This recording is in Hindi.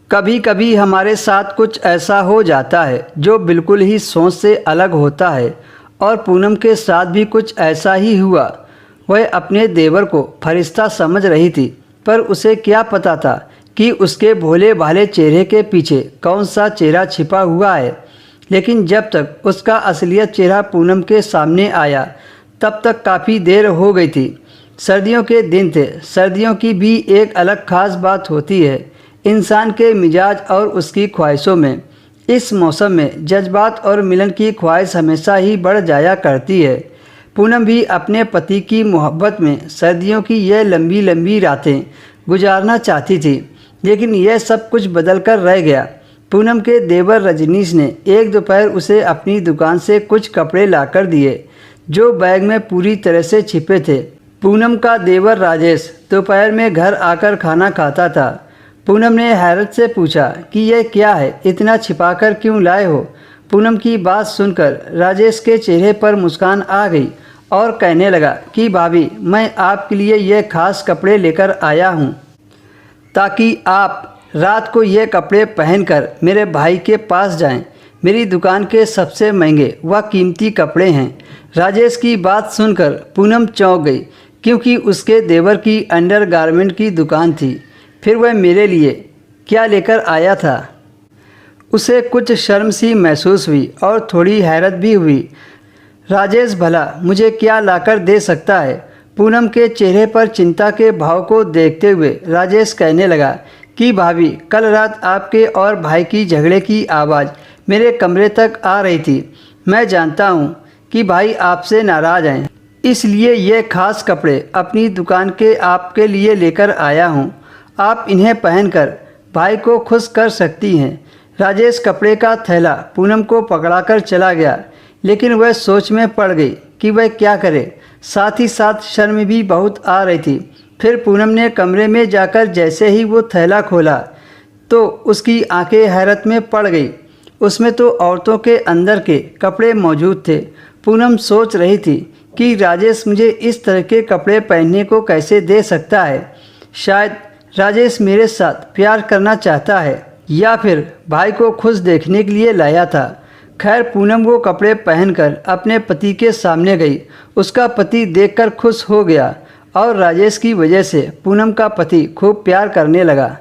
कभी कभी हमारे साथ कुछ ऐसा हो जाता है जो बिल्कुल ही सोच से अलग होता है, और पूनम के साथ भी कुछ ऐसा ही हुआ। वह अपने देवर को फरिश्ता समझ रही थी, पर उसे क्या पता था कि उसके भोले भाले चेहरे के पीछे कौन सा चेहरा छिपा हुआ है। लेकिन जब तक उसका असलियत चेहरा पूनम के सामने आया, तब तक काफ़ी देर हो गई थी। सर्दियों के दिन थे। सर्दियों की भी एक अलग ख़ास बात होती है इंसान के मिजाज और उसकी ख्वाहिशों में। इस मौसम में जज्बात और मिलन की ख्वाहिश हमेशा ही बढ़ जाया करती है। पूनम भी अपने पति की मोहब्बत में सर्दियों की यह लंबी लंबी रातें गुजारना चाहती थी, लेकिन यह सब कुछ बदल कर रह गया। पूनम के देवर रजनीश ने एक दोपहर उसे अपनी दुकान से कुछ कपड़े लाकर दिए, जो बैग में पूरी तरह से छिपे थे। पूनम का देवर राजेश दोपहर में घर आकर खाना खाता था। पूनम ने हैरत से पूछा कि यह क्या है, इतना छिपाकर क्यों लाए हो। पूनम की बात सुनकर राजेश के चेहरे पर मुस्कान आ गई और कहने लगा कि भाभी, मैं आपके लिए यह खास कपड़े लेकर आया हूँ, ताकि आप रात को ये कपड़े पहनकर मेरे भाई के पास जाएं। मेरी दुकान के सबसे महंगे व कीमती कपड़े हैं। राजेश की बात सुनकर पूनम चौंक गई, क्योंकि उसके देवर की अंडरगारमेंट की दुकान थी। फिर वह मेरे लिए क्या लेकर आया था। उसे कुछ शर्म सी महसूस हुई और थोड़ी हैरत भी हुई। राजेश भला मुझे क्या लाकर दे सकता है। पूनम के चेहरे पर चिंता के भाव को देखते हुए राजेश कहने लगा कि भाभी, कल रात आपके और भाई की झगड़े की आवाज़ मेरे कमरे तक आ रही थी। मैं जानता हूँ कि भाई आपसे नाराज़ हैं, इसलिए ये खास कपड़े अपनी दुकान के आपके लिए लेकर आया हूँ। आप इन्हें पहनकर भाई को खुश कर सकती हैं। राजेश कपड़े का थैला पूनम को पकड़ाकर चला गया, लेकिन वह सोच में पड़ गई कि वह क्या करे। साथ ही साथ शर्म भी बहुत आ रही थी। फिर पूनम ने कमरे में जाकर जैसे ही वो थैला खोला, तो उसकी आंखें हैरत में पड़ गई। उसमें तो औरतों के अंदर के कपड़े मौजूद थे। पूनम सोच रही थी कि राजेश मुझे इस तरह के कपड़े पहनने को कैसे दे सकता है। शायद राजेश मेरे साथ प्यार करना चाहता है, या फिर भाई को खुश देखने के लिए लाया था। खैर, पूनम वो कपड़े पहनकर अपने पति के सामने गई। उसका पति देखकर खुश हो गया और राजेश की वजह से पूनम का पति खूब प्यार करने लगा।